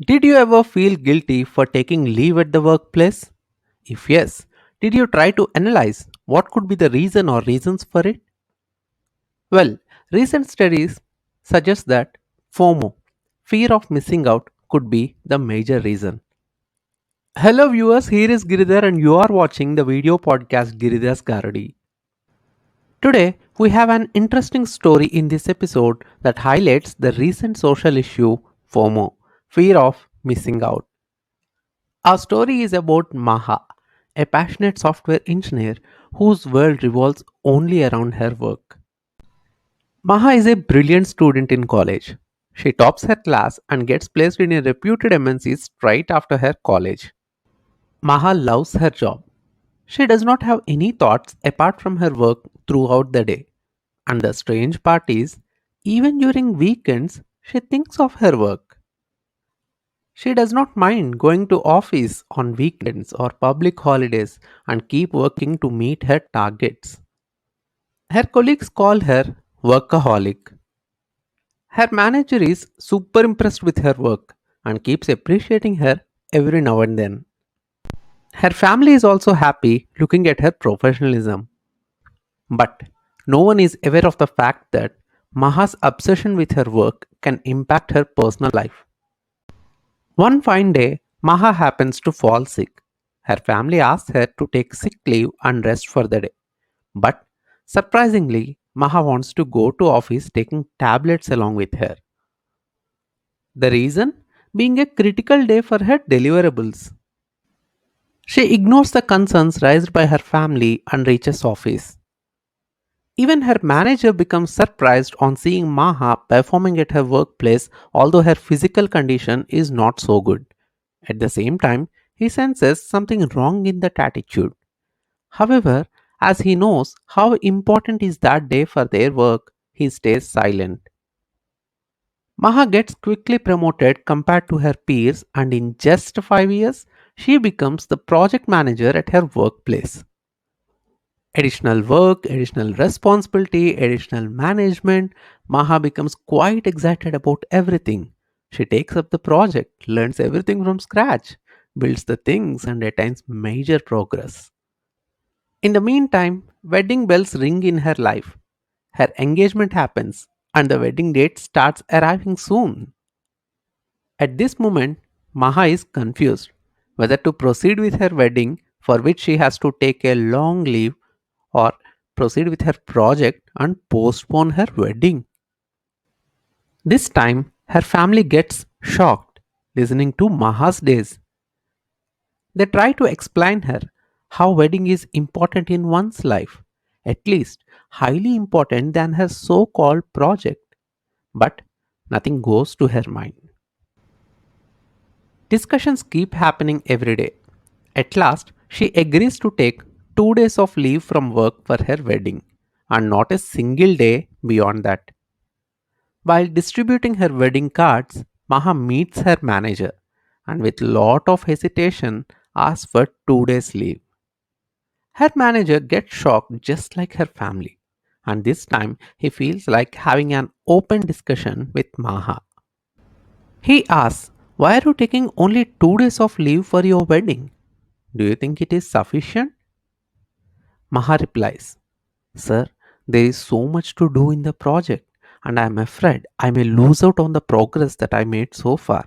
Did you ever feel guilty for taking leave at the workplace? If yes, did you try to analyze what could be the reason or reasons for it? Well, recent studies suggest that FOMO, fear of missing out, could be the major reason. Hello viewers, here is Giridhar and you are watching the video podcast Giridhar's Garady. Today, we have an interesting story in this episode that highlights the recent social issue FOMO, fear of missing out. Our story is about Maha, a passionate software engineer whose world revolves only around her work. Maha is a brilliant student in college. She tops her class and gets placed in a reputed MNC straight after her college. Maha loves her job. She does not have any thoughts apart from her work throughout the day. And the strange part is, even during weekends, she thinks of her work. She does not mind going to office on weekends or public holidays and keep working to meet her targets. Her colleagues call her workaholic. Her manager is super impressed with her work and keeps appreciating her every now and then. Her family is also happy looking at her professionalism. But no one is aware of the fact that Maha's obsession with her work can impact her personal life. One fine day, Maha happens to fall sick. Her family asks her to take sick leave and rest for the day. But surprisingly, Maha wants to go to office taking tablets along with her. The reason being a critical day for her deliverables. She ignores the concerns raised by her family and reaches office. Even her manager becomes surprised on seeing Maha performing at her workplace, although her physical condition is not so good. At the same time, he senses something wrong in that attitude. However, as he knows how important is that day for their work, he stays silent. Maha gets quickly promoted compared to her peers, and in just 5 years, she becomes the project manager at her workplace. Additional work, additional responsibility, additional management. Maha becomes quite excited about everything. She takes up the project, learns everything from scratch, builds the things, and attains major progress. In the meantime, wedding bells ring in her life. Her engagement happens, and the wedding date starts arriving soon. At this moment, Maha is confused whether to proceed with her wedding, for which she has to take a long leave, or proceed with her project and postpone her wedding. This time, her family gets shocked listening to Maha's days. They try to explain her how wedding is important in one's life, at least highly important than her so-called project, but nothing goes to her mind. Discussions keep happening every day. At last, she agrees to take 2 days of leave from work for her wedding, and not a single day beyond that. While distributing her wedding cards, Maha meets her manager and with lot of hesitation asks for 2 days leave. Her manager gets shocked just like her family, and this time he feels like having an open discussion with Maha. He asks, "Why are you taking only 2 days of leave for your wedding? Do you think it is sufficient?" Maha replies, "Sir, there is so much to do in the project, and I am afraid I may lose out on the progress that I made so far.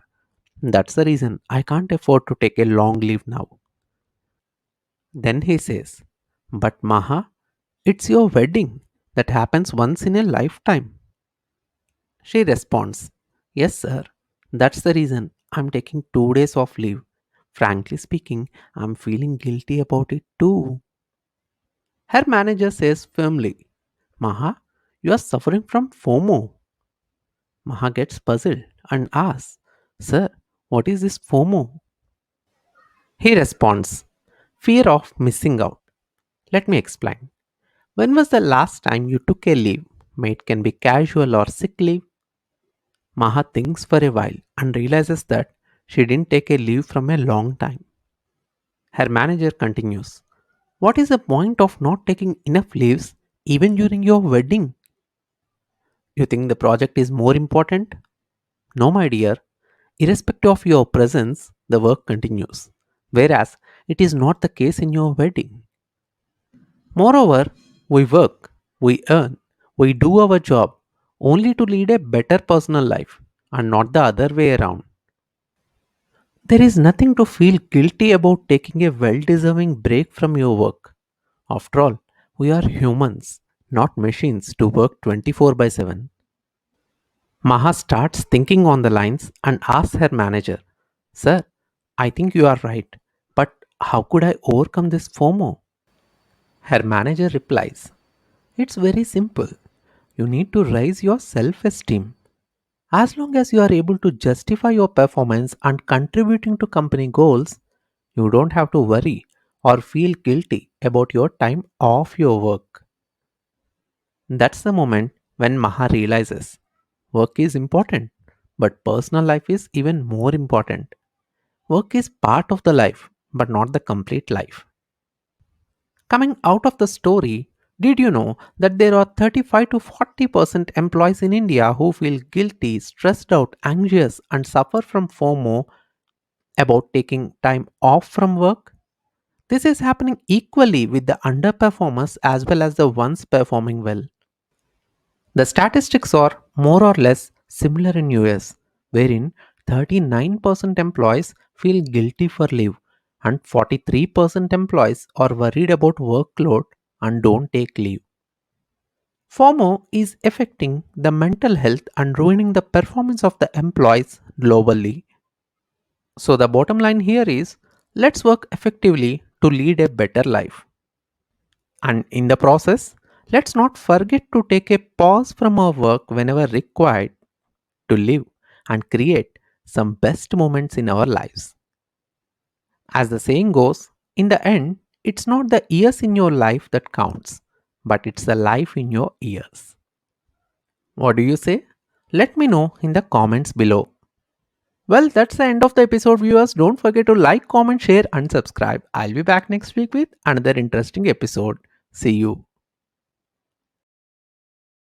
That's the reason I can't afford to take a long leave now." Then he says, "But Maha, it's your wedding that happens once in a lifetime." She responds, "Yes, sir, that's the reason I'm taking 2 days of leave. Frankly speaking, I'm feeling guilty about it too." Her manager says firmly, "Maha, you are suffering from FOMO." Maha gets puzzled and asks, "Sir, what is this FOMO?" He responds, "Fear of missing out. Let me explain. When was the last time you took a leave? May it can be casual or sick leave." Maha thinks for a while and realizes that she didn't take a leave from a long time. Her manager continues, "What is the point of not taking enough leaves even during your wedding? You think the project is more important? No, my dear. Irrespective of your presence, the work continues. Whereas it is not the case in your wedding. Moreover, we work, we earn, we do our job only to lead a better personal life and not the other way around. There is nothing to feel guilty about taking a well deserving break from your work. After all, we are humans, not machines to work 24 by 7. Maha starts thinking on the lines and asks her manager, "Sir, I think you are right, but how could I overcome this FOMO?" Her manager replies, "It's very simple. You need to raise your self esteem. As long as you are able to justify your performance and contributing to company goals, you don't have to worry or feel guilty about your time off your work." That's the moment when Maha realizes work is important, but personal life is even more important. Work is part of the life, but not the complete life. Coming out of the story, did you know that there are 35 to 40% employees in India who feel guilty, stressed out, anxious, and suffer from FOMO about taking time off from work? This is happening equally with the underperformers as well as the ones performing well. The statistics are more or less similar in US, wherein 39% employees feel guilty for leave and 43% employees are worried about workload and don't take leave. FOMO is affecting the mental health and ruining the performance of the employees globally. So the bottom line here is, let's work effectively to lead a better life. And in the process, let's not forget to take a pause from our work whenever required to live and create some best moments in our lives. As the saying goes, in the end, it's not the years in your life that counts, but it's the life in your years. What do you say? Let me know in the comments below. Well, that's the end of the episode, viewers. Don't forget to like, comment, share, and subscribe. I'll be back next week with another interesting episode. See you.